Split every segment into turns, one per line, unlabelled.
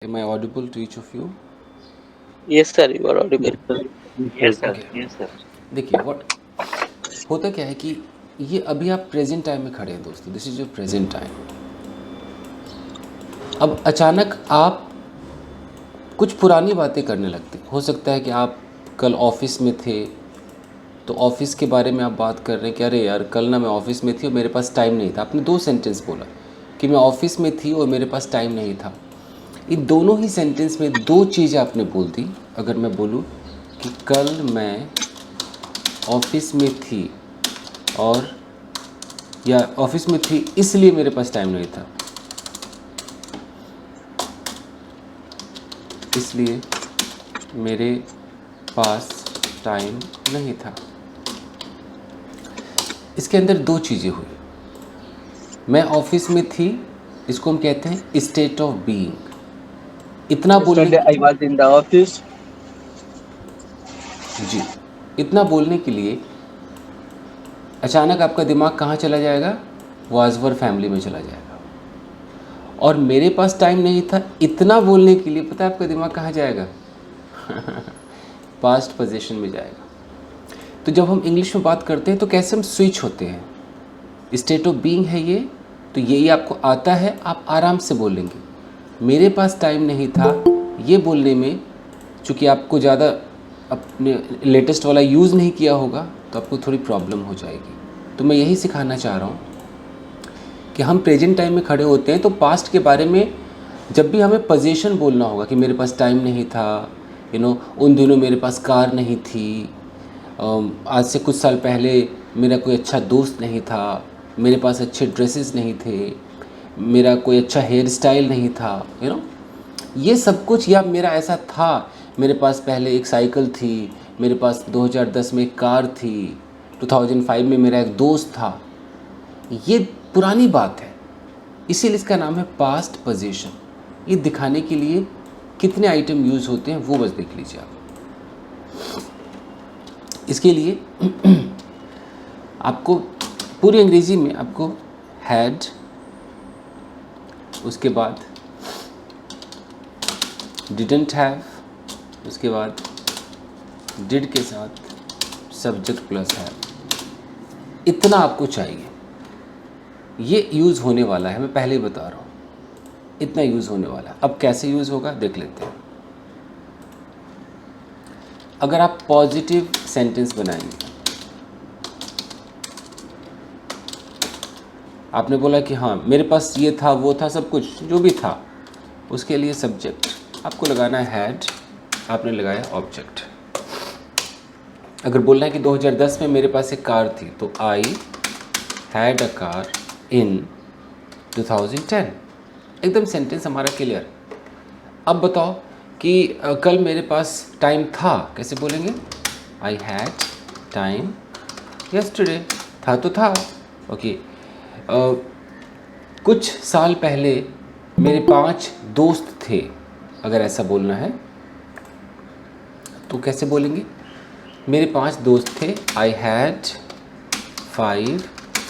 Am I audible to each of you?
Yes, sir, you are audible.
Yes, sir.
Okay. देखिए what होता क्या है कि ये अभी आप प्रेजेंट टाइम में खड़े हैं दोस्तों, this is your present time. अब अचानक आप कुछ पुरानी बातें करने लगते, हो सकता है कि आप कल ऑफिस में थे तो ऑफिस के बारे में आप बात कर रहे हैं कि अरे यार कल ना मैं ऑफिस में थी और मेरे पास टाइम नहीं था। आपने 2 सेंटेंस बोला कि मैं ऑफिस में थी और मेरे पास टाइम नहीं था। इन दोनों ही सेंटेंस में 2 चीज़ें आपने बोल दी। अगर मैं बोलूँ कि कल मैं ऑफिस में थी और या ऑफिस में थी इसलिए मेरे पास टाइम नहीं था, इसलिए मेरे पास टाइम नहीं था। इसके अंदर 2 चीज़ें हुई। मैं ऑफिस में थी, इसको हम कहते हैं स्टेट ऑफ बीइंग। इतना बोलने
Yesterday I was in the office.
जी, इतना बोलने के लिए अचानक आपका दिमाग कहाँ चला जाएगा? वाजवर फैमिली में चला जाएगा। और मेरे पास टाइम नहीं था इतना बोलने के लिए पता है आपका दिमाग कहाँ जाएगा? पास्ट पोजीशन में जाएगा। तो जब हम इंग्लिश में बात करते हैं तो कैसे हम स्विच होते हैं? स्टेट ऑफ बीइंग है ये, तो यही आपको आता है, आप आराम से बोलेंगे। मेरे पास टाइम नहीं था ये बोलने में, चूँकि आपको ज़्यादा अपने लेटेस्ट वाला यूज़ नहीं किया होगा तो आपको थोड़ी प्रॉब्लम हो जाएगी। तो मैं यही सिखाना चाह रहा हूँ कि हम प्रेजेंट टाइम में खड़े होते हैं तो पास्ट के बारे में जब भी हमें पोजीशन बोलना होगा कि मेरे पास टाइम नहीं था, उन दिनों मेरे पास कार नहीं थी, आज से कुछ साल पहले मेरा कोई अच्छा दोस्त नहीं था, मेरे पास अच्छे ड्रेसेस नहीं थे, मेरा कोई अच्छा हेयर स्टाइल नहीं था, ये सब कुछ, या मेरा ऐसा था, मेरे पास पहले एक साइकिल थी, मेरे पास 2010 में एक कार थी, 2005 में मेरा एक दोस्त था, ये पुरानी बात है। इसीलिए इसका नाम है पास्ट पोजीशन। ये दिखाने के लिए कितने आइटम यूज़ होते हैं वो बस देख लीजिए आप। इसके लिए आपको पूरी अंग्रेज़ी में आपको हैड, उसके बाद डिडंट हैव, उसके बाद डिड के साथ सब्जेक्ट प्लस हैव, इतना आपको चाहिए। ये यूज़ होने वाला है, मैं पहले ही बता रहा हूँ, इतना यूज़ होने वाला है। अब कैसे यूज़ होगा देख लेते हैं। अगर आप पॉजिटिव सेंटेंस बनाएंगे, आपने बोला कि हाँ मेरे पास ये था वो था सब कुछ जो भी था, उसके लिए सब्जेक्ट आपको लगाना है हैड, आपने लगाया ऑब्जेक्ट। अगर बोलना है कि 2010 में मेरे पास एक कार थी तो I had a car in 2010। एकदम सेंटेंस हमारा क्लियर। अब बताओ कि कल मेरे पास टाइम था, कैसे बोलेंगे? I had time yesterday. था तो था, ओके। कुछ साल पहले मेरे 5 दोस्त थे, अगर ऐसा बोलना है तो कैसे बोलेंगे? मेरे 5 दोस्त थे, आई हैड 5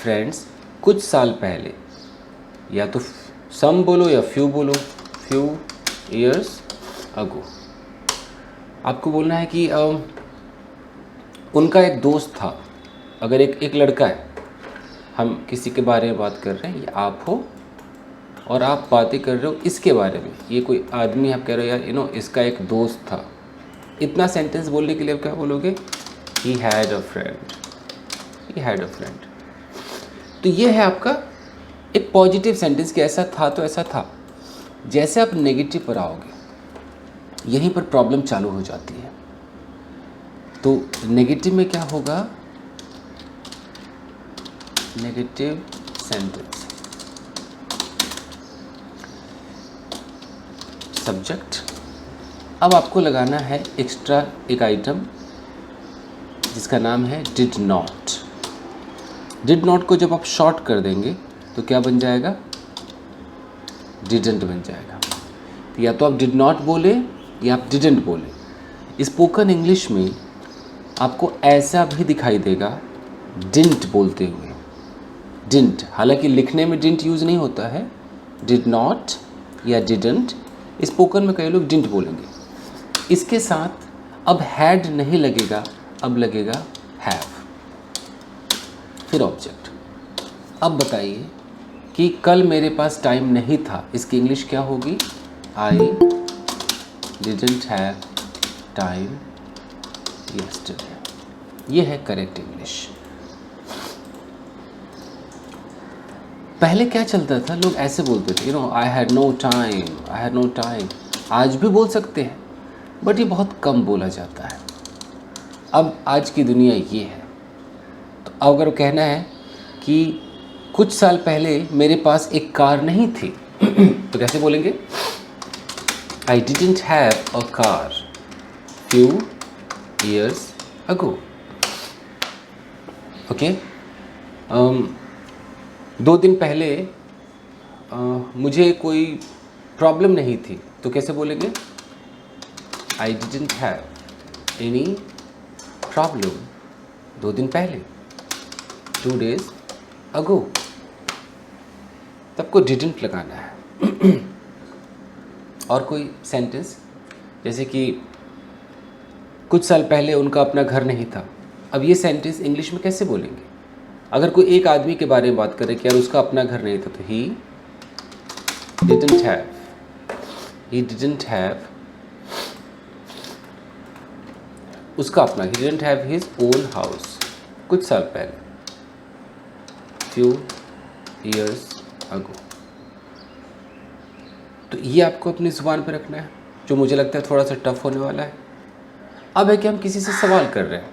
फ्रेंड्स कुछ साल पहले। या तो सम बोलो या फ्यू बोलो, फ्यू ईयर्स अगो। आपको बोलना है कि उनका एक दोस्त था। अगर एक लड़का है, हम किसी के बारे में बात कर रहे हैं, ये आप हो और आप बातें कर रहे हो इसके बारे में, ये कोई आदमी, आप कह रहे हो यार इसका एक दोस्त था। इतना सेंटेंस बोलने के लिए आप क्या बोलोगे? He had a friend, he had a friend. तो ये है आपका एक पॉजिटिव सेंटेंस कि ऐसा था तो ऐसा था। जैसे आप नेगेटिव पर आओगे यहीं पर प्रॉब्लम चालू हो जाती है। तो नेगेटिव में क्या होगा? Negative sentence, subject. अब आपको लगाना है एक्स्ट्रा एक आइटम जिसका नाम है डिड नॉट। डिड नॉट को जब आप शॉर्ट कर देंगे तो क्या बन जाएगा? डिडंट बन जाएगा। तो या तो आप डिड नॉट बोले या आप डिडंट बोले। स्पोकन इंग्लिश में आपको ऐसा भी दिखाई देगा डिंट बोलते हुए, डिंट। हालांकि लिखने में डिंट यूज़ नहीं होता है, डिड नॉट या डिडंट, स्पोकन में कई लोग डिडंट बोलेंगे। इसके साथ अब हैड नहीं लगेगा, अब लगेगा हैव, फिर ऑब्जेक्ट। अब बताइए कि कल मेरे पास टाइम नहीं था, इसकी इंग्लिश क्या होगी? I didn't have time yesterday. ये है करेक्ट इंग्लिश। पहले क्या चलता था, लोग ऐसे बोलते थे, I had no time, I had no time. आज भी बोल सकते हैं, बट ये बहुत कम बोला जाता है। अब आज की दुनिया ये है। तो अगर कहना है कि कुछ साल पहले मेरे पास एक कार नहीं थी तो कैसे बोलेंगे? I didn't have a car few years ago. Okay, 2 दिन पहले मुझे कोई प्रॉब्लम नहीं थी, तो कैसे बोलेंगे? I didn't have any problem 2 दिन पहले, 2 days अगो। तब को डिडंट लगाना है। और कोई सेंटेंस, जैसे कि कुछ साल पहले उनका अपना घर नहीं था। अब ये सेंटेंस इंग्लिश में कैसे बोलेंगे? अगर कोई एक आदमी के बारे में बात करे कि यार उसका अपना घर नहीं था, तो ही डिडंट हैव उसका अपना, he didn't have his own house कुछ साल पहले, फ्यू ईयर्स अगो। तो ये आपको अपनी ज़ुबान पर रखना है, जो मुझे लगता है थोड़ा सा टफ होने वाला है। अब है कि हम किसी से सवाल कर रहे हैं,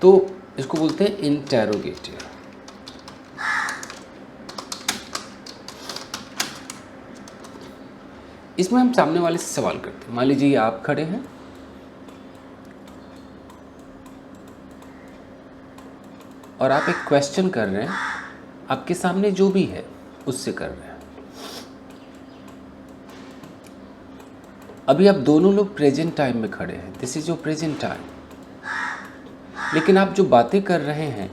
तो इसको बोलते हैं इंटेरोगेटिव। इसमें हम सामने वाले से सवाल करते हैं। मान लीजिए आप खड़े हैं और आप एक क्वेश्चन कर रहे हैं, आपके सामने जो भी है उससे कर रहे हैं। अभी आप दोनों लोग प्रेजेंट टाइम में खड़े हैं, this is your present time. लेकिन आप जो बातें कर रहे हैं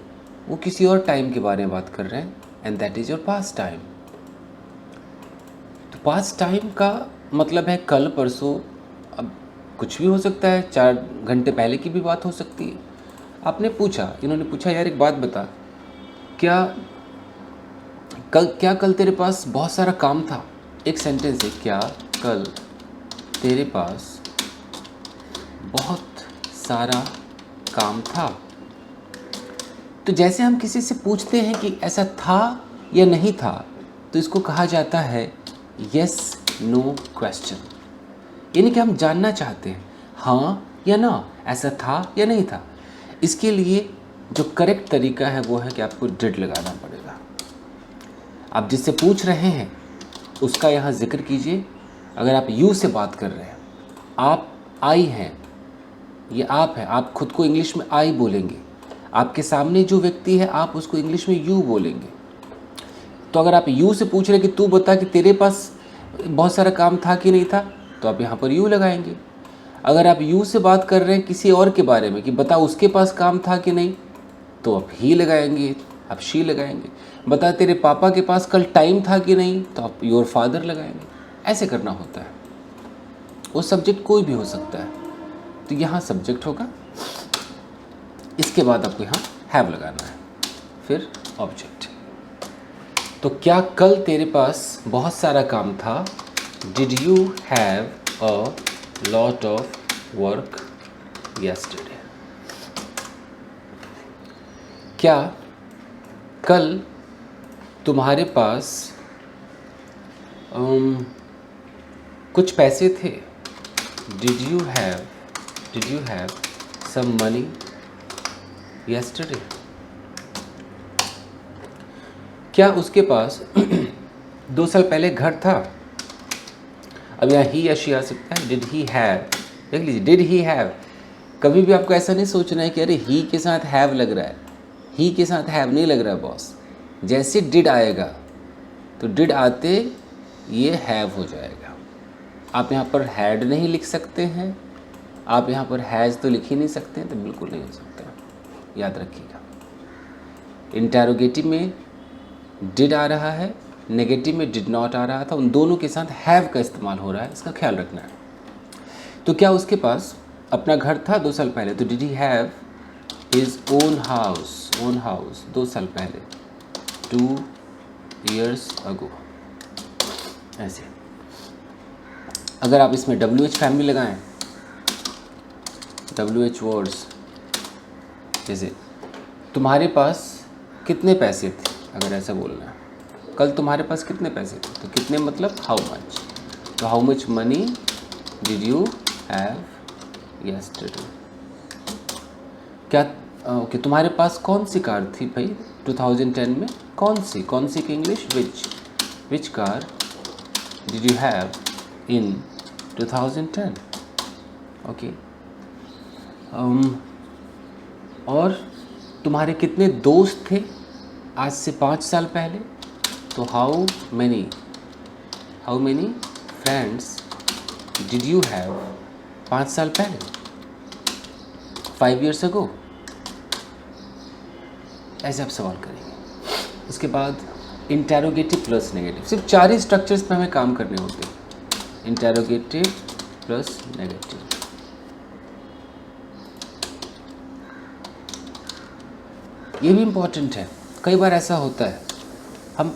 वो किसी और टाइम के बारे में बात कर रहे हैं, and that is your past time. तो पास्ट टाइम का मतलब है कल, परसों, अब कुछ भी हो सकता है, 4 घंटे पहले की भी बात हो सकती है। आपने पूछा, इन्होंने पूछा, यार एक बात बता, क्या कल तेरे पास बहुत सारा काम था? एक सेंटेंस है, क्या कल तेरे पास बहुत सारा काम था। तो जैसे हम किसी से पूछते हैं कि ऐसा था या नहीं था, तो इसको कहा जाता है यस नो क्वेश्चन। यानी कि हम जानना चाहते हैं हाँ या ना, ऐसा था या नहीं था। इसके लिए जो करेक्ट तरीका है वो है कि आपको डिड लगाना पड़ेगा। आप जिससे पूछ रहे हैं उसका यहाँ जिक्र कीजिए। अगर आप यू से बात कर रहे हैं, आप आई हैं, ये आप है, आप खुद को इंग्लिश में आई बोलेंगे। आपके सामने जो व्यक्ति है आप उसको इंग्लिश में यू बोलेंगे। तो अगर आप यू से पूछ रहे हैं कि तू बता कि तेरे पास बहुत सारा काम था कि नहीं था, तो आप यहाँ पर यू लगाएंगे। अगर आप यू से बात कर रहे हैं किसी और के बारे में कि बता उसके पास काम था कि नहीं, तो आप ही लगाएंगे, आप शी लगाएंगे। बता तेरे पापा के पास कल टाइम था कि नहीं, तो आप योर फादर लगाएंगे। ऐसे करना होता है। वो सब्जेक्ट कोई भी हो सकता है। तो यहाँ सब्जेक्ट होगा, इसके बाद आपको यहाँ हैव लगाना है, फिर ऑब्जेक्ट। तो क्या कल तेरे पास बहुत सारा काम था? Did you have a lot of work yesterday? क्या कल तुम्हारे पास कुछ पैसे थे? Did you have some money yesterday? क्या उसके पास 2 साल पहले घर था? अब यहाँ ही या शी आ सकता है। डिड ही हैव, देख लीजिए, डिड ही हैव। कभी भी आपको ऐसा नहीं सोचना है कि अरे ही के साथ हैव लग रहा है, ही के साथ हैव नहीं लग रहा है बॉस। जैसे डिड आएगा तो डिड आते ये हैव हो जाएगा। आप यहाँ पर हैड नहीं लिख सकते हैं, आप यहाँ पर हैज़ तो लिख ही नहीं सकते हैं, तो बिल्कुल नहीं हो सकता, याद रखिएगा। इंटेरोगेटिव में डिड आ रहा है, नेगेटिव में डिड नॉट आ रहा था, उन दोनों के साथ हैव का इस्तेमाल हो रहा है, इसका ख्याल रखना है। तो क्या उसके पास अपना घर था 2 साल पहले, तो did he have his own house 2 साल पहले, 2 years ago। ऐसे अगर आप इसमें WH फैमिली लगाएं, WH वर्ड्स, जैसे तुम्हारे पास कितने पैसे थे, अगर ऐसा बोलना है, कल तुम्हारे पास कितने पैसे थे, तो कितने मतलब हाउ मच, तो how much money did you have yesterday. क्या ओके, तुम्हारे पास कौन सी कार थी भाई 2010 में, कौन सी की English, which car did you have in 2010। Okay, और तुम्हारे कितने दोस्त थे आज से 5 साल पहले, तो how many friends did you have 5 साल पहले, 5 years ago। ऐसे आप सवाल करेंगे। उसके बाद इंटेरोगेटिव प्लस नेगेटिव, सिर्फ 4 ही स्ट्रक्चर्स पे हमें काम करने होते हैं, इंटेरोगेटिव प्लस नेगेटिव। ये भी इम्पॉर्टेंट है। कई बार ऐसा होता है, हम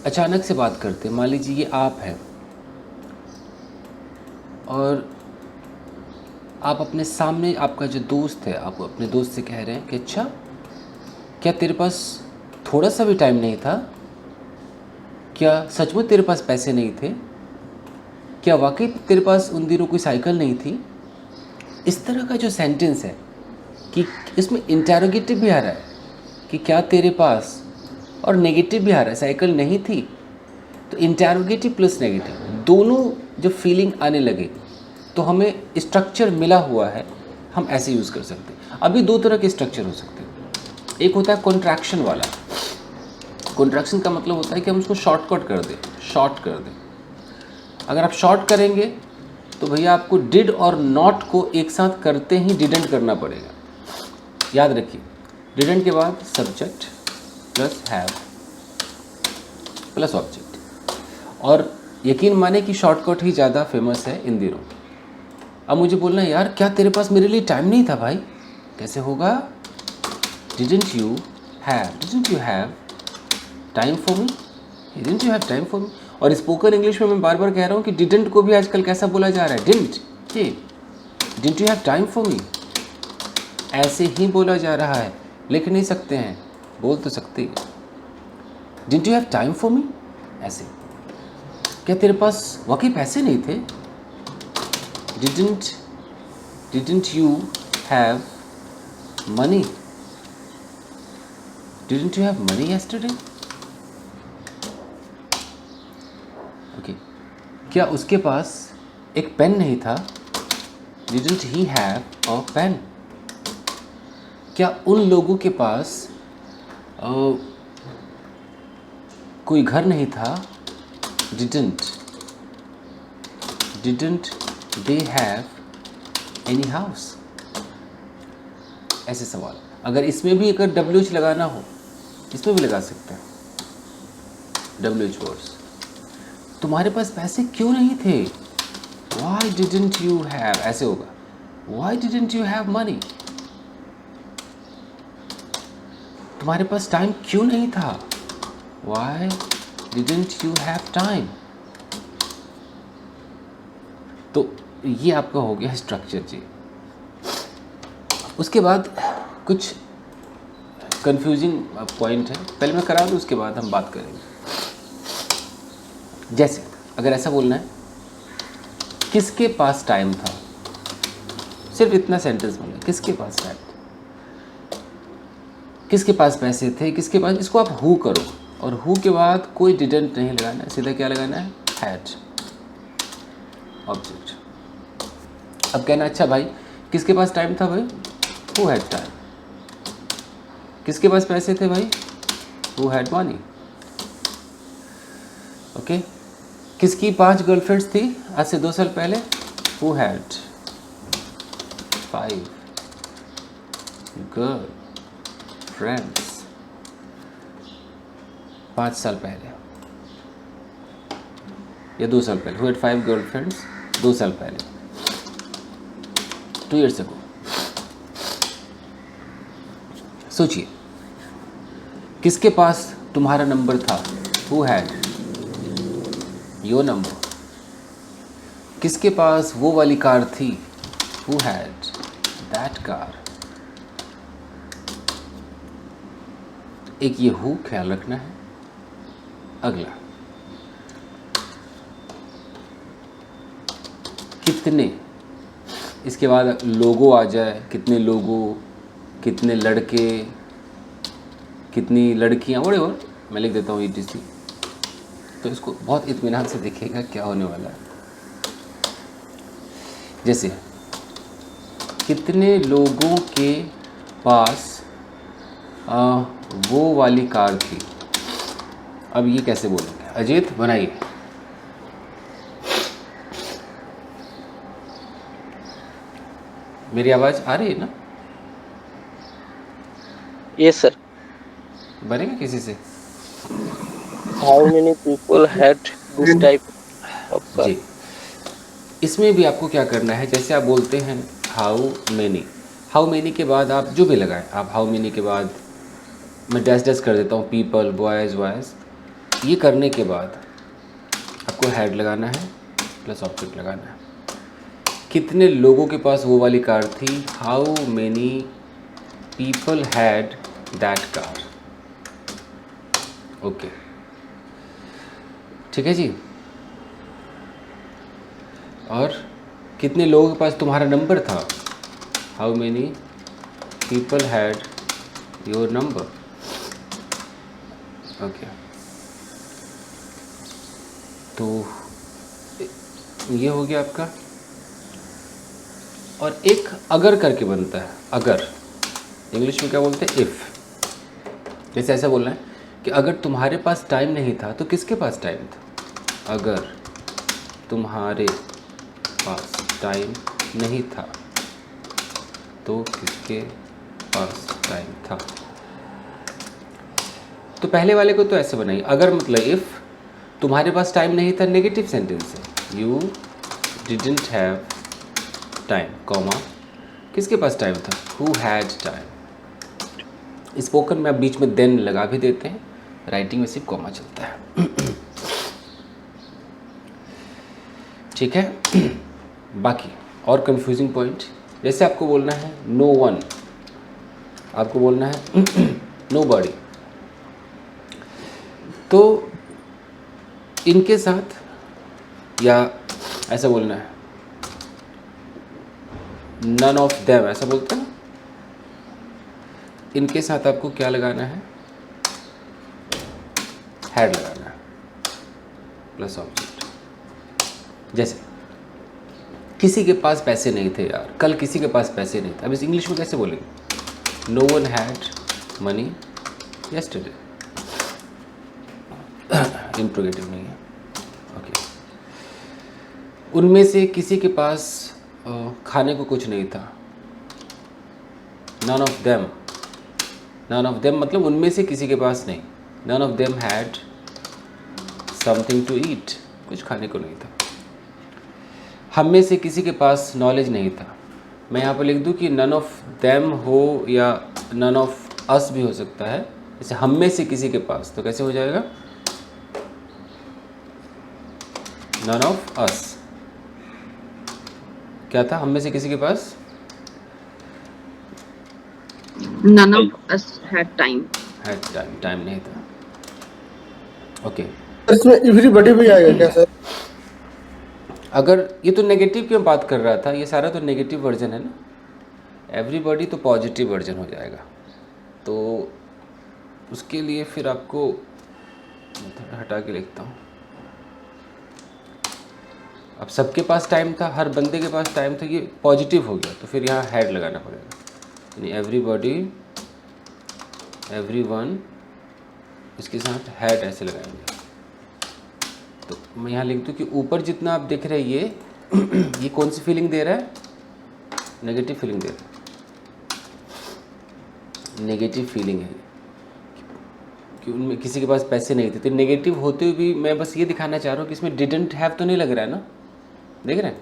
अचानक से बात करते हैं, मान लीजिए ये आप है और आप अपने सामने, आपका जो दोस्त है, आप अपने दोस्त से कह रहे हैं कि अच्छा, क्या तेरे पास थोड़ा सा भी टाइम नहीं था, क्या सचमुच तेरे पास पैसे नहीं थे, क्या वाकई तेरे पास उन दिनों कोई साइकिल नहीं थी। इस तरह का जो सेंटेंस है कि इसमें इंटेरोगेटिव भी आ रहा है कि क्या तेरे पास, और नेगेटिव भी आ रहा है, साइकिल नहीं थी। तो इंटेरोगेटिव प्लस नेगेटिव दोनों जब फीलिंग आने लगे तो हमें स्ट्रक्चर मिला हुआ है, हम ऐसे यूज़ कर सकते हैं। अभी 2 तरह के स्ट्रक्चर हो सकते हैं। एक होता है कॉन्ट्रैक्शन वाला। कॉन्ट्रैक्शन का मतलब होता है कि हम उसको शॉर्ट कर दें। अगर आप शॉर्ट करेंगे तो भैया आपको डिड और नॉट को एक साथ करते ही डिडंट करना पड़ेगा। याद रखिए, डिडंट के बाद subject plus have plus object. और यकीन माने कि शॉर्टकट ही ज़्यादा फेमस है इन दिनों। अब मुझे बोलना है, यार क्या तेरे पास मेरे लिए टाइम नहीं था भाई, कैसे होगा, Didn't you have time for me? Didn't you have time for me? और स्पोकन इंग्लिश में मैं बार बार कह रहा हूँ कि डिडंट को भी आजकल कैसा बोला जा रहा है, didn't you have time for मी, ऐसे ही बोला जा रहा है। लिख नहीं सकते हैं, बोल तो सकते हैं, didn't you have time for मी, ऐसे। क्या तेरे पास वाकई पैसे नहीं थे, didn't you have money, Didn't you have money yesterday? Okay. क्या उसके पास एक पेन नहीं था, Didn't he have a pen? क्या उन लोगों के पास कोई घर नहीं था, Didn't they have any house? ऐसे सवाल। अगर इसमें भी अगर WH लगाना हो, इसमें भी लगा सकते हैं WH वर्ड्स। तुम्हारे पास पैसे क्यों नहीं थे, Why didn't you have, ऐसे होगा, Why didn't you have money? तुम्हारे पास टाइम क्यों नहीं था, Why didn't you have time? तो ये आपका हो गया स्ट्रक्चर जी। उसके बाद कुछ कंफ्यूजिंग पॉइंट है, पहले मैं करा दूँ उसके बाद हम बात करेंगे। जैसे अगर ऐसा बोलना है, किसके पास टाइम था, सिर्फ इतना सेंटेंस बोलना, किसके पास टाइम, किसके पास पैसे थे, किसके पास, इसको आप हु करो और हु के बाद कोई डिडंट नहीं लगाना है, सीधा क्या लगाना है, हैड ऑब्जेक्ट। अब कहना, अच्छा भाई किसके पास टाइम था भाई, हु हैड टाइम। किसके पास पैसे थे भाई, हु हैड मनी। ओके, किसकी 5 गर्लफ्रेंड्स थी आज से 2 साल पहले, हु हैड 5 गर्लफ्रेंड्स 5 साल पहले। या 2 साल पहले, हु हैड 5 गर्लफ्रेंड्स 2 साल पहले, 2 years ago। सोचिए किसके पास तुम्हारा नंबर था, हु हैड योर नंबर। किसके पास वो वाली कार थी, हु हैड दैट कार। एक ये हु ख्याल रखना है। अगला कितने, इसके बाद लोगों आ जाए, कितने लोगों, कितने लड़के, कितनी लड़कियां, वोट मैं लिख देता हूँ ETC, तो इसको बहुत इत्मीनान से देखिएगा क्या होने वाला है। जैसे कितने लोगों के पास वो वाली कार थी। अब ये कैसे बोलेंगे, अजीत बनाइए। मेरी आवाज़ आ रही है ना?
Yes, sir.
बनेगा किसी से?
How many people had this type of car?
जी, इसमें भी आपको क्या करना है, जैसे आप बोलते हैं हाउ मेनी, हाउ मेनी के बाद आप जो भी लगाएं, आप हाउ मेनी के बाद मैं डैश डैश कर देता हूँ, पीपल, बॉयज़, वॉयज़। ये करने के बाद आपको हैड लगाना है प्लस ऑब्जेक्ट लगाना है। कितने लोगों के पास वो वाली कार थी, how many people had that car. Okay, ठीक है जी। और कितने लोगों के पास तुम्हारा नंबर था, how many people had your number. Okay, तो ये हो गया आपका। और एक अगर करके बनता है, अगर इंग्लिश में क्या बोलते हैं, इफ़। जैसे ऐसा बोलना है कि अगर तुम्हारे पास टाइम नहीं था तो किसके पास टाइम था। अगर तुम्हारे पास टाइम नहीं था तो किसके पास टाइम था। तो पहले वाले को तो ऐसे बनाइए, अगर मतलब इफ़ तुम्हारे पास टाइम नहीं था, नेगेटिव सेंटेंस है, you didn't have time, comma किसके पास टाइम था, हु हैड टाइम। स्पोकन में आप बीच में देन लगा भी देते हैं, राइटिंग में सिर्फ कॉमा चलता है। ठीक है। बाकी और कंफ्यूजिंग पॉइंट, जैसे आपको बोलना है नो वन, आपको बोलना है नो बॉडी, तो इनके साथ या ऐसा बोलना है नन ऑफ देम, ऐसा बोलते हैं। इनके साथ आपको क्या लगाना है, हैड लगाना है प्लस ऑब्जेक्ट। जैसे किसी के पास पैसे नहीं थे यार, कल किसी के पास पैसे नहीं थे। अब इस इंग्लिश में कैसे बोलेंगे, no one had money yesterday. Interrogative नहीं है। ओके, उनमें से किसी के पास खाने को कुछ नहीं था, none of them. None of them मतलब उनमें से किसी के पास नहीं, none of them had something to eat, कुछ खाने को नहीं था। हम में से किसी के पास नॉलेज नहीं था। मैं यहाँ पर लिख दूँ कि नन ऑफ देम हो या नन ऑफ अस भी हो सकता है। जैसे हम में से किसी के पास, तो कैसे हो जाएगा, नन ऑफ अस। क्या था, हम में से किसी के पास,
None of us had time.
Had time, time नहीं था। ओके,
इसमें एवरीबॉडी भी आएगा क्या सर?
अगर ये तो नेगेटिव की मैं बात कर रहा था, ये सारा तो नेगेटिव वर्जन है ना, एवरीबॉडी तो पॉजिटिव वर्जन हो जाएगा। तो उसके लिए फिर आपको मैं थोड़ा हटा के लिखता हूँ। अब सबके पास टाइम था, हर बंदे के पास टाइम था, ये पॉजिटिव हो गया, तो फिर यहाँ हैड लगाना पड़ेगा, यानी एवरीबॉडी, एवरीवन, इसके साथ हैड ऐसे लगाएंगे। तो मैं यहाँ लिख दूँ कि ऊपर जितना आप देख रहे हैं ये कौन सी फीलिंग दे रहा है, नेगेटिव फीलिंग दे रहा है, नेगेटिव फीलिंग है कि कि उनमें किसी के पास पैसे नहीं थे, तो नेगेटिव होते हुए भी मैं बस ये दिखाना चाह रहा हूँ कि इसमें डिडंट हैव तो नहीं लग रहा है ना, देख रहे हैं,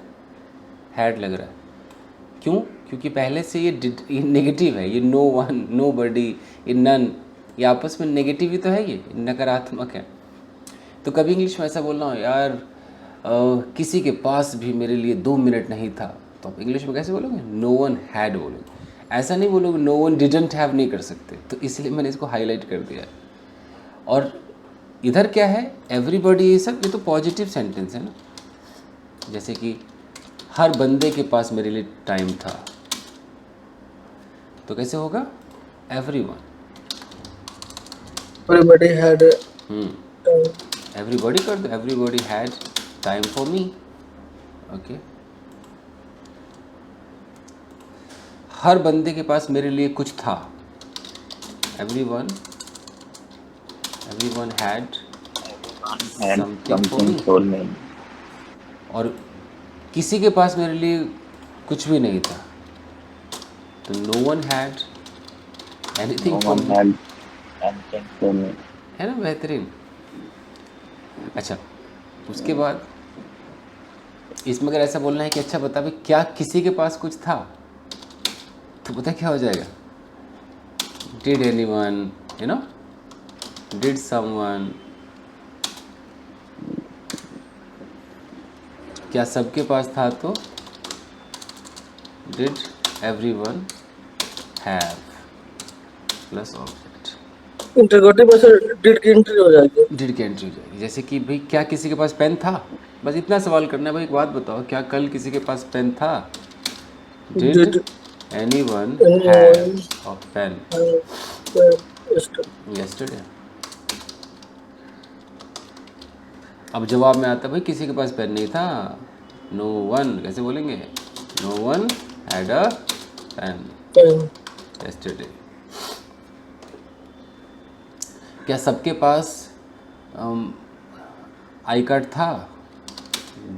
हैड लग रहा है। क्यों? क्योंकि पहले से ये नेगेटिव है, ये नो वन, नो बडी, ये नन, ये आपस में नेगेटिव ही तो है, ये नकारात्मक है। तो कभी इंग्लिश में ऐसा बोल रहा हूँ यार किसी के पास भी मेरे लिए 2 मिनट नहीं था, तो आप इंग्लिश में कैसे बोलोगे? नो वन हैड बोलोगे, ऐसा नहीं बोलोगे नो वन डिडंट हैव, नहीं कर सकते। तो इसलिए मैंने इसको हाईलाइट कर दिया है। और इधर क्या है, एवरीबॉडी, ये सब ये तो पॉजिटिव सेंटेंस है ना। जैसे कि हर बंदे के पास मेरे लिए टाइम था, तो कैसे होगा? Everyone.
Everybody had time.
Everybody कर दो, everybody had time for me. Okay, हर बंदे के पास मेरे लिए कुछ था, everyone had
and
something for
something
me.
for me.
और किसी के पास मेरे लिए कुछ भी नहीं था, तो no one had
No
anything for
one
me,
had anything for me.
है ना, बेहतरीन। अच्छा, उसके बाद इसमें अगर ऐसा बोलना है कि अच्छा बता भाई क्या किसी के पास कुछ था, तो पता क्या हो जाएगा? Did anyone, you know, did someone, क्या सबके पास था, तो did everyone have plus object,
interrogative में से डिड की एंट्री हो जाएगी।
डिड की एंट्री हो जाएगी। जैसे कि भाई क्या किसी के पास पेन था, बस इतना सवाल करना है। भाई एक बात बताओ, क्या कल किसी के पास पेन था? Did
Did
anyone
anyone
have a pen
have
yesterday? अब जवाब में आता भाई किसी के पास पेन नहीं था, नो वन, कैसे बोलेंगे? No one had a pen
time?
Yesterday. क्या सबके पास आई कार्ड था?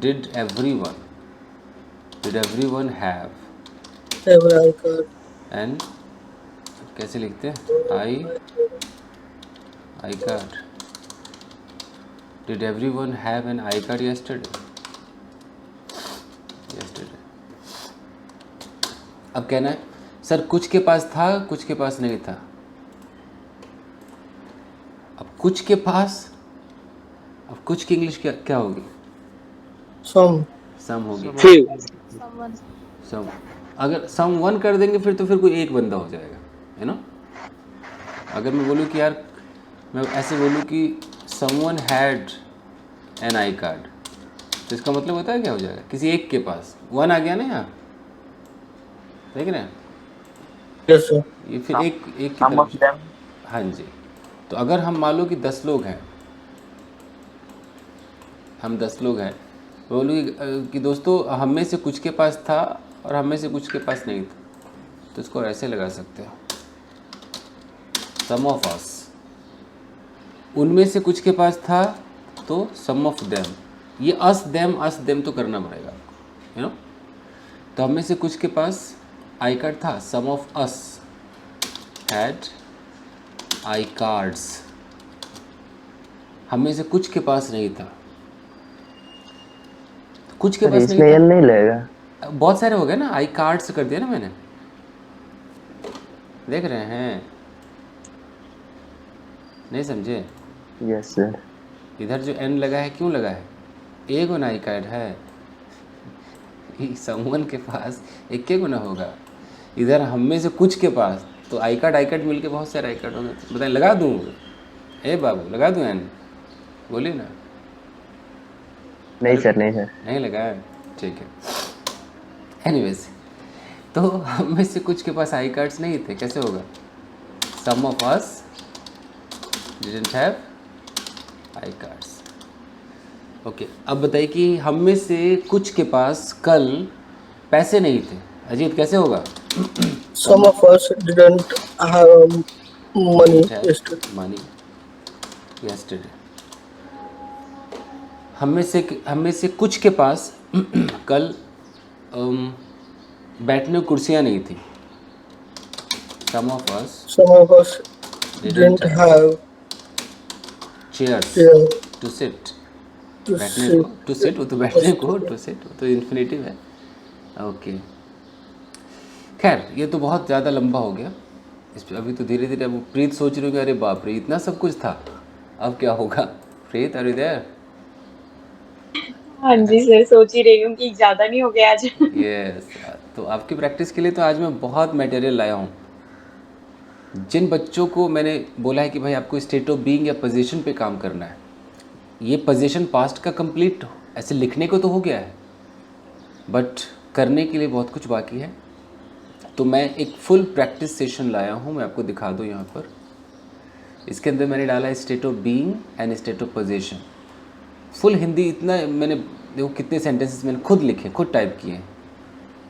Did everyone have
Every card.
An, कैसे लिखते हैं? I card. Did everyone have an I card yesterday? अब कहना है सर कुछ के पास था, कुछ के पास नहीं था। अब कुछ के पास, अब कुछ की इंग्लिश क्या क्या होगी?
Some.
सम होगी।
few,
सम, अगर सम वन कर देंगे फिर तो फिर कोई एक बंदा हो जाएगा, है ना। अगर मैं बोलूँ कि यार, मैं ऐसे बोलूँ कि someone had an I card, तो इसका मतलब होता है क्या हो जाएगा? किसी एक के पास, वन आ गया ना यहाँ, देख रहे हैं?
Yes, sir.
ये फिर एक एक की
Some of
तरफ।
them.
हाँ जी। तो अगर हम मान लो कि 10 लोग हैं, हम 10 लोग हैं, बोलो कि दोस्तों हम में से कुछ के पास था और हम में से कुछ के पास नहीं था, तो इसको ऐसे लगा सकते हो, सम ऑफ अस। उनमें से कुछ के पास था तो सम ऑफ देम। ये अस देम तो करना पड़ेगा आपको, यू नो। तो हम में से कुछ के पास आई कार्ड था, some of us had I cards. हम में से कुछ के पास नहीं था, कुछ के पास
इसमें
नहीं
एन नहीं लगेगा।
बहुत सारे हो गए ना, आई कार्ड्स कर दिया ना मैंने, देख रहे हैं? नहीं समझे?
Yes sir.
इधर जो एन लगा है क्यों लगा है? एक गुना आई कार्ड है, समवन के पास एक के गुना होगा। इधर हम में से कुछ के पास, तो आई कार्ड मिलके बहुत सारे आई कार्ड होंगे। बताएं, लगा दूँ? ए बाबू लगा दूँ एन? बोलिए ना।
नहीं सर, नहीं सर।
नहीं लगा है, ठीक है। एनीवेज, तो हम में से कुछ के पास आई कार्ड्स नहीं थे, कैसे होगा? Some of us didn't have I cards. Okay, अब बताइए कि हम में से कुछ के पास कल पैसे नहीं थे। अजीत, कैसे होगा?
Some of us didn't have money yesterday.
Money yesterday. हम में से कुछ के पास कल बैठने को कुर्सियाँ नहीं थी। Some of us
Some of us didn't have
chairs
chair
to sit,
to
बैठने
sit.
को, टू सिट वो तो बैठने को, टू सिट वो तो इन्फिनेटिव है। ओके, खैर ये तो बहुत ज़्यादा लंबा हो गया। इस पे अभी तो धीरे धीरे अब प्रीत सोच रही होगी अरे बाप रे इतना सब कुछ था, अब क्या होगा। प्रीत आर यू देयर?
हाँ जी सर, सोच ही रही हूँ कि ज्यादा नहीं हो गया आज।
यस, तो आपकी प्रैक्टिस के लिए तो आज मैं बहुत मटेरियल लाया हूँ। जिन बच्चों को मैंने बोला है कि भाई आपको स्टेट ऑफ बीइंग या पोजीशन पे काम करना है, ये पोजीशन पास्ट का कंप्लीट ऐसे लिखने को तो हो गया है, बट करने के लिए बहुत कुछ बाकी है। तो मैं एक फुल प्रैक्टिस सेशन लाया हूँ, मैं आपको दिखा दूँ यहाँ पर। इसके अंदर मैंने डाला है state of being and state of position. Full Hindi इतना मैंने, देखो कितने सेंटेंसेस मैंने खुद लिखे, खुद टाइप किए हैं,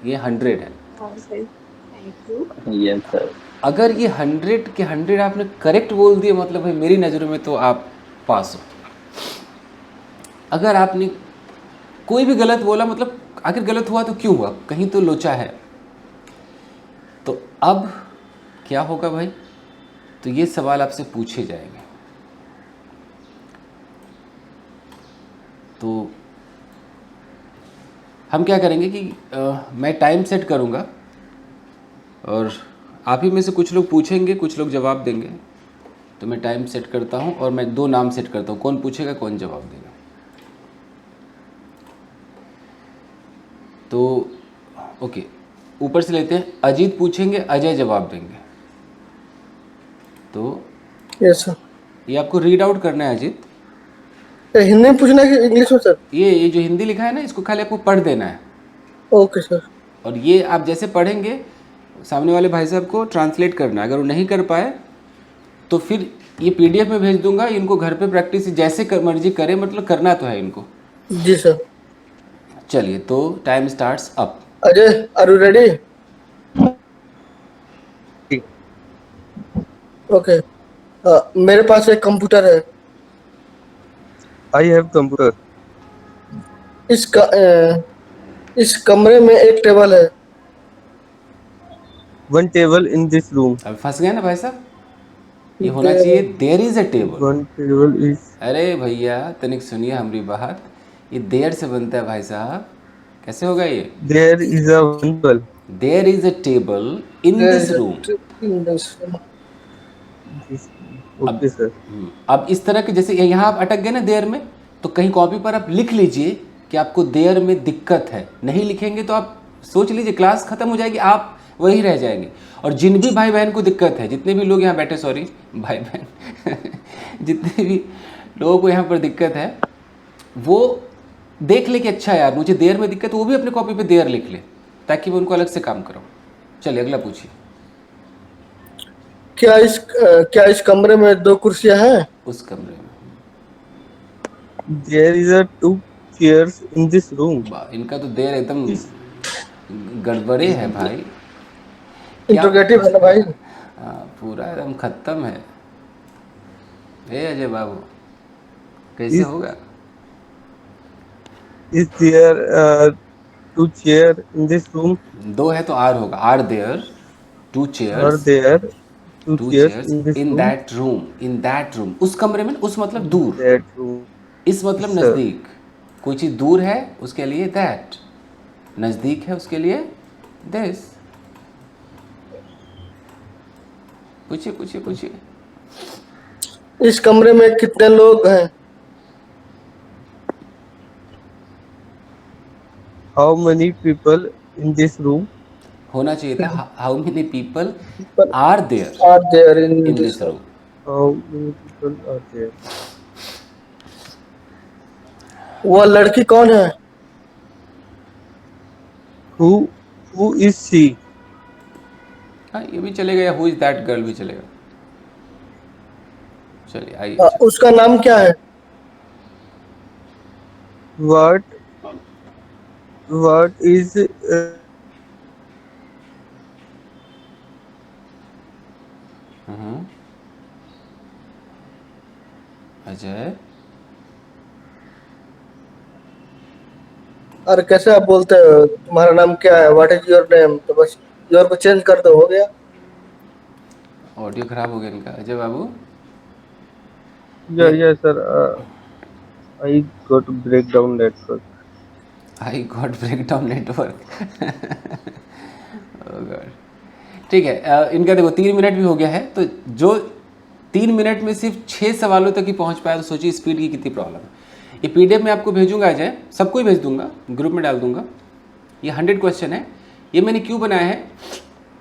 ये 100 है।
हाँ sir, thank you.
Yes sir.
अगर ये 100 के 100 आपने करेक्ट बोल दिए, मतलब भाई मेरी नज़रों में तो आप पास हो। अगर आपने कोई भी गलत बोला, मतलब आखिर गलत हुआ तो क्यों हुआ, कहीं तो लोचा है। तो अब क्या होगा भाई, तो ये सवाल आपसे पूछे जाएंगे। तो हम क्या करेंगे कि मैं टाइम सेट करूँगा और आप ही में से कुछ लोग पूछेंगे, कुछ लोग जवाब देंगे। तो मैं टाइम सेट करता हूँ और मैं 2 नाम सेट करता हूँ, कौन पूछेगा कौन जवाब देगा। तो ओके, ऊपर से लेते हैं, अजीत पूछेंगे, अजय जवाब देंगे। तो
Yes sir.
ये आपको रीड आउट करना है अजीत।
ये हिंदी में पूछना है कि इंग्लिश में सर?
ये जो हिंदी लिखा है ना, इसको खाली आपको पढ़ देना है।
Okay sir.
और ये आप जैसे पढ़ेंगे, सामने वाले भाई साहब को ट्रांसलेट करना है। अगर वो नहीं कर पाए तो फिर ये PDF में भेज दूंगा, इनको घर पे प्रैक्टिस जैसे मर्जी करें, मतलब करना तो है इनको।
जी सर।
चलिए, तो time starts up.
Ajay, are you ready? Okay. मेरे पास एक कंप्यूटर है।
I have computer.
इस कमरे में एक टेबल है।
One table in this room.
अब फंस गए ना भाई साहब, ये होना चाहिए there is a table.
One table is
अरे भैया तनिक सुनिए हमारी बात, ये देयर से बनता है भाई साहब, कैसे होगा ये?
there is a one table.
There is a table in this room.
This, okay sir.
अब इस तरह के, जैसे यहाँ आप अटक गए ना देयर में, तो कहीं कॉपी पर आप लिख लीजिए कि आपको देयर में दिक्कत है। नहीं लिखेंगे तो आप सोच लीजिए क्लास खत्म हो जाएगी, आप वही रह जाएंगे। और जिन भी भाई बहन को दिक्कत है, जितने भी लोग यहाँ बैठे, सॉरी भाई बहन जितने भी लोगों को यहाँ पर दिक्कत है, वो देख ले कि अच्छा यार मुझे देयर में दिक्कत, वो भी अपने कॉपी पे देयर लिख ले, ताकि मैं उनको अलग से काम कराऊँ। चलिए अगला पूछिए।
क्या इस कमरे में 2 कुर्सियां हैं?
उस कमरे में
There is a two chairs in this room.
इनका तो देयर एकदम गड़बड़े है भाई।
इंट्रोगेटिव है ना भाई?
हाँ, पूरा एकदम खत्म है। ए अजय बाबू, कैसे होगा?
Is there two chair in this room?
2 है तो आर होगा, are there 2
Are
chairs,
there two
2
chairs
chairs
in this
in
room?
That room, in that room, उस कमरे में। उस मतलब दूर,
That room.
इस मतलब
Sir.
नज़दीक। कोई चीज़ दूर है उसके लिए दैट, नज़दीक है उसके लिए दिस। पूछिए पूछिए पूछिए।
इस कमरे में कितने लोग हैं?
How many people in this room?
होना चाहिए था how many people are there
are there in
in
this
this room.
How many people are there?
वो लड़की कौन है?
Who is she?
हाँ ये भी चलेगा, या हु इज दैट गर्ल भी चलेगा। चलिए आइए।
उसका नाम क्या है?
What is
अजय,
अरे कैसे आप बोलते हो? तुम्हारा नाम क्या है? What is your name? तो बस योर को चेंज कर दो, हो गया।
ऑडियो खराब हो गया इनका। अजय बाबू
Yeah, sir. I got breakdown network.
I got break down network. ठीक है, इनका देखो 3 मिनट भी हो गया है, तो जो 3 मिनट में सिर्फ 6 सवालों तक ही पहुंच पाया, तो सोचिए स्पीड की कितनी प्रॉब्लम है। ये पीडीएफ मैं आपको भेजूंगा अजय, सबको ही भेज दूंगा, ग्रुप में डाल दूंगा। ये 100 क्वेश्चन है। ये मैंने क्यों बनाया है,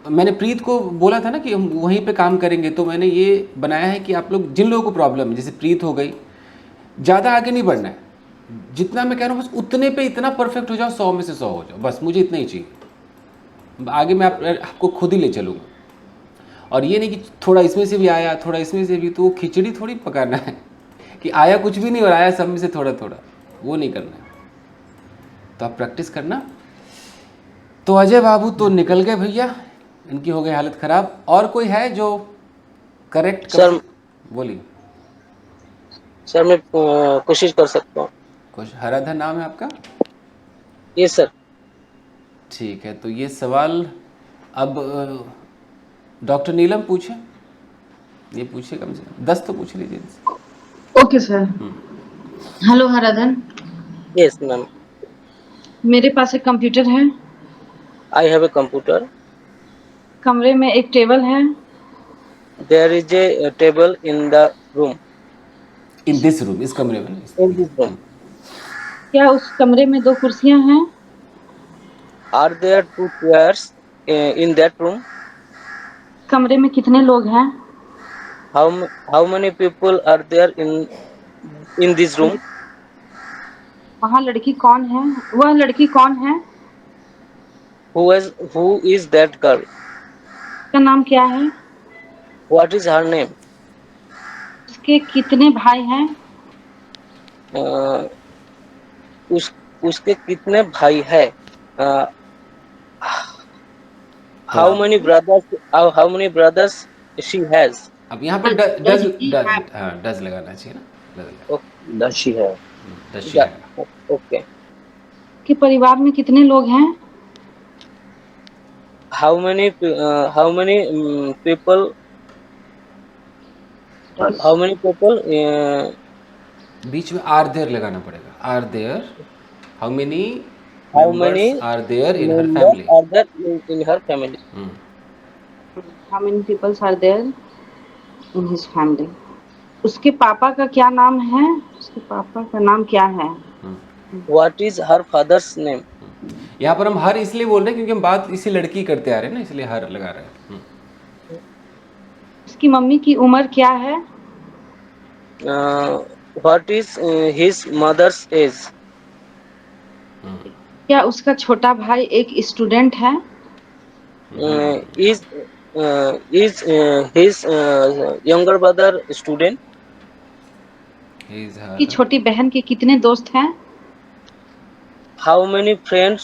मैंने प्रीत को बोला था ना कि हम वहीं पे काम करेंगे, तो मैंने ये बनाया है कि आप लोग, जिन लोगों को प्रॉब्लम है, जैसे प्रीत हो गई, ज़्यादा आगे नहीं बढ़ना है, जितना मैं कह रहा हूँ बस उतने पे इतना परफेक्ट हो जाओ, 100 में से 100 हो जाओ, बस मुझे इतना ही चाहिए। आगे मैं आपको खुद ही ले चलूँगा। और ये नहीं कि थोड़ा इसमें से भी आया, थोड़ा इसमें से भी, तो वो खिचड़ी थोड़ी पकाना है कि आया कुछ भी नहीं और आया सब में से थोड़ा थोड़ा, वो नहीं करना है। तो आप प्रैक्टिस करना। तो अजय बाबू तो निकल गए भैया, इनकी हो गई हालत ख़राब। और कोई है जो करेक्ट
सर,
बोलिए।
सर मैं कोशिश कर सकता हूँ।
कुछ हराधन नाम है आपका?
ये सर।
ठीक है, तो ये सवाल अब डॉक्टर नीलम पूछे, ये पूछे कम से कम 10 तो पूछ लीजिए इनसे।
Okay sir. Hello Haradhan,
yes ma'am,
मेरे पास एक कंप्यूटर है,
आई हैव ए कंप्यूटर।
कमरे में एक टेबल है,
there is a table in the room.
In this room, इस कमरे में नहीं।
In this room.
क्या उस कमरे में 2 कुर्सियां हैं?
Are there 2 chairs in that room?
कमरे में कितने लोग हैं?
How many people are there in this room?
वहाँ लड़की कौन है? वह लड़की कौन है?
Who is that girl?
उसका नाम क्या है?
What is her name?
उसके कितने भाई हैं?
उसके कितने भाई है? How many brothers she has?
अब यहाँ पर
Does he have?
डज लगाना चाहिए ना, डज
Does she have?
लगाना।
ओके।
के परिवार में कितने लोग हैं?
हाउ मेनी पीपल
बीच में आर देयर लगाना पड़ेगा। Are there, how many
how many
members are there in her
members
family.
Are there in her family?
How many people are there in his family? उसके पापा का क्या नाम है? उसके पापा का नाम क्या है?
What is her father's name?
यहाँ पर हम हर इसलिए बोल रहे हैं क्योंकि हम बात इसी लड़की करते आ रहे हैं ना, इसलिए हर लगा रहे हैं।
उसकी मम्मी की उम्र क्या है?
What is his mother's age?
क्या उसका छोटा भाई एक स्टूडेंट है?
Is his younger brother student?
की छोटी बहन के कितने दोस्त हैं?
How many friends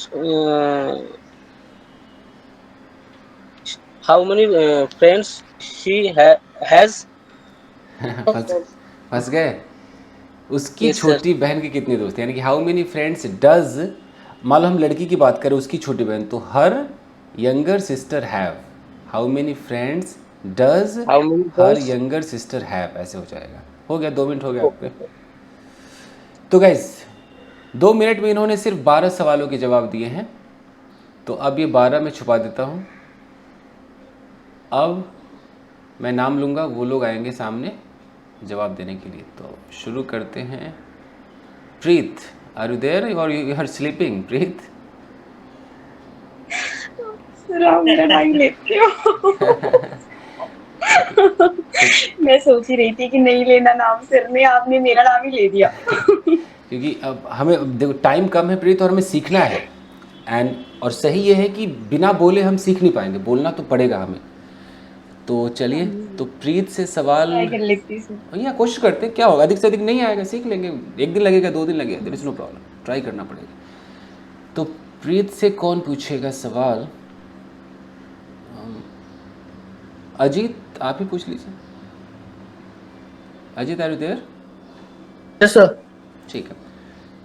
she has?
फंस गए। उसकी
Yes, sir.
छोटी बहन के कितने दोस्त हैं, यानी कि हाउ मेनी फ्रेंड्स डज, मान लो हम लड़की की बात करें, उसकी छोटी बहन, तो her younger sister have. How many friends does
How many
her
friends?
Younger sister have, ऐसे हो जाएगा। हो गया, 2 मिनट हो गया आपके। तो गाइस 2 मिनट में इन्होंने सिर्फ 12 सवालों के जवाब दिए हैं, तो अब ये 12 में छुपा देता हूँ। अब मैं नाम लूँगा, वो लोग आएंगे सामने जवाब देने के लिए। तो शुरू करते हैं। प्रीत, आर यू देयर और you are sleeping? Preet,
sir आप मेरा नाम लेते हो। मैं सोच ही रही थी कि नहीं लेना नाम, सर ने आपने मेरा नाम ही ले दिया।
क्योंकि अब हमें देखो टाइम कम है प्रीत, और हमें सीखना है। और सही ये है कि बिना बोले हम सीख नहीं पाएंगे, बोलना तो पड़ेगा हमें। तो चलिए, तो प्रीत से सवाल
ट्राई कर लेती हूँ।
भैया, कोशिश करते हैं, क्या होगा, अधिक से अधिक नहीं आएगा, सीख लेंगे। 1 दिन लगेगा, 2 दिन लगेगा, there is no problem, try करना पड़ेगा। तो प्रीत से कौन पूछेगा सवाल? अजीत, आप ही पूछ लीजिए। Ajit, are you there?
Yes sir.
ठीक है,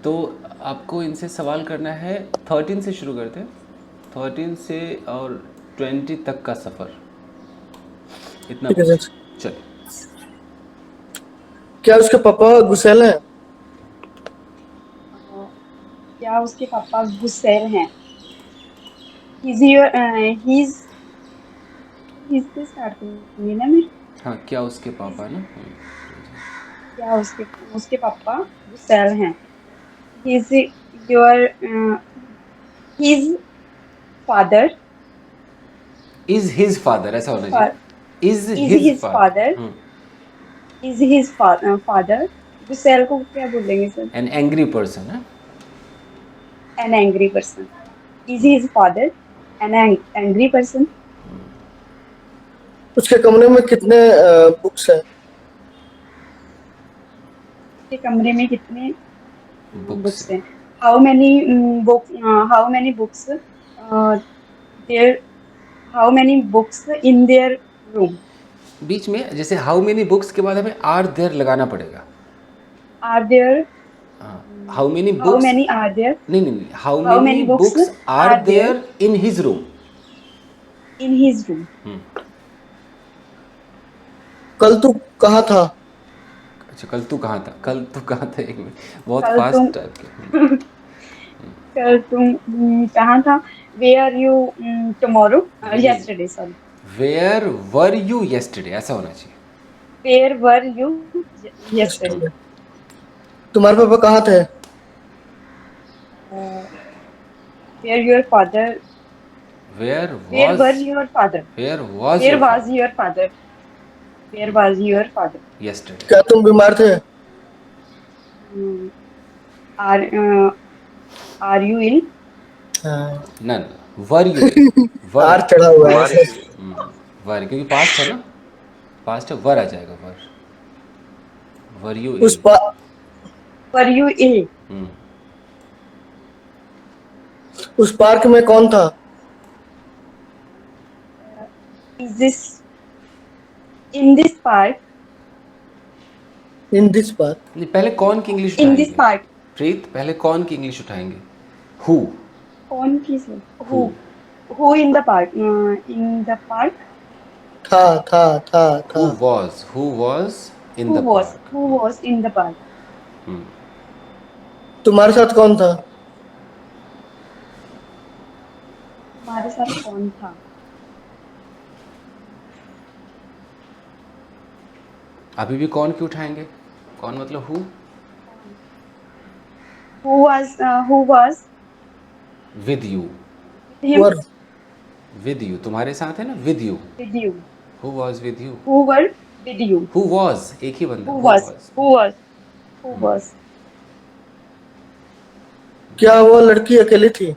तो आपको इनसे सवाल करना है। 13 से शुरू करते हैं, 13 से और 20 तक का सफ़र, इतना
ठीक है सर।
चलिए।
क्या उसके पापा गुस्सैल हैं?
क्या उसके पापा गुस्सैल हैं? He's your he's से स्टार्ट करूंगी ना मैं।
हाँ, क्या उसके पापा ना
क्या उसके पापा गुस्सैल हैं? He's your his father
is his father, ऐसा होना चाहिए, is
is
his
his father
father,
is his father। गुस्सैल को क्या बोलेंगे सर?
एन एंग्री पर्सन है।
An angry person is his father an angry person।
उसके कमरे में कितने बुक्स हैं?
के कमरे में कितने
बुक्स
बुक्स हैं? How many books there how many books in there room.
बीच में जैसे हाउ मेनी बुक्स के बाद हमें आर देयर लगाना पड़ेगा।
Are there
how many
how
books,
many are there
नहीं, how
How
many
many books
books are
are there
there in his room.
In his room.
कल तू कहाँ था?
अच्छा, कल तू कहाँ था? कल तू कहाँ था, एक मिनट, बहुत
कल तुम
फास्ट टाइप के।
कल तुम कहाँ था? Where you tomorrow yesterday sorry
where were you yesterday, ऐसा होना चाहिए।
Where were you yesterday.
तुम्हारे पापा कहाँ थे?
Where your father
where
where were
was
your father
where was
where was your father where was your father.
Yesterday.
क्या तुम बीमार थे?
Are you ill?
हाँ,
none, were you,
are
were,
चढ़ा हुआ है।
वर, क्योंकि पास्ट है ना, पास्ट है, वर आ जाएगा, वर यू
उस
इल।
पा,
वर यू इल?
उस पार्क में कौन था?
Is this in this park?
In this park.
नहीं, पहले कौन की इंग्लिश
इन दिस
उठाएंगे
पार्क।
प्रीत? पहले कौन की इंग्लिश उठाएंगे? हु,
कौन किस? Who in the park? In the park.
था
who was in the park.
Who was in the park?
तुम्हारे साथ कौन था?
हमारे साथ कौन था?
अभी भी कौन की उठाएंगे? कौन मतलब who,
who was
with you,
him
were
with you, तुम्हारे साथ है ना, with you.
With you.
Who was with you,
who were with you?
Who was, एक ही बंदा,
हु वाज
क्या वो लड़की अकेली थी?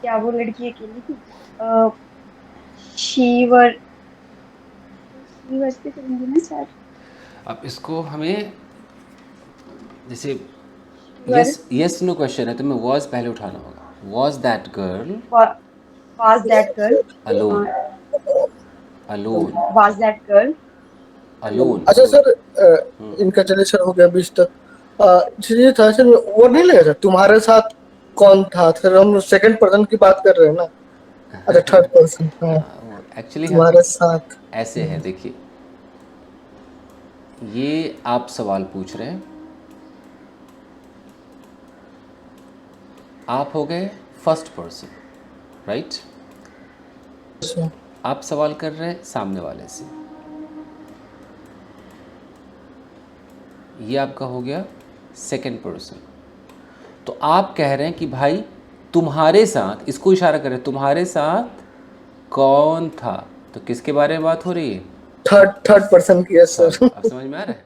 क्या वो लड़की अकेली थी? शी वर से करेंगे ना स्टार्ट।
अब इसको हमें जैसे
वर
यस नो क्वेश्चन है तो मैं वाज पहले उठाना होगा। Was that girl
was that girl
alone, alone,
was that girl
alone.
अच्छा सर, इनका चलिए सर हो गया 20 तक। ये था सर, वो नहीं लगा था तुम्हारे साथ कौन था सर? हम सेकंड पर्सन की बात कर रहे हैं ना। अच्छा, थर्ड पर्सन। हाँ,
एक्चुअली
तुम्हारे साथ
ऐसे है, देखिए ये आप सवाल पूछ रहे हैं, आप हो गए फर्स्ट पर्सन, राइट? आप सवाल कर रहे हैं सामने वाले से, ये आपका हो गया सेकंड पर्सन। तो आप कह रहे हैं कि भाई तुम्हारे साथ, इसको इशारा करें, तुम्हारे साथ कौन था, तो किसके बारे में बात हो रही है?
थर्ड पर्सन की है सर।
अब समझ में आ रहा है?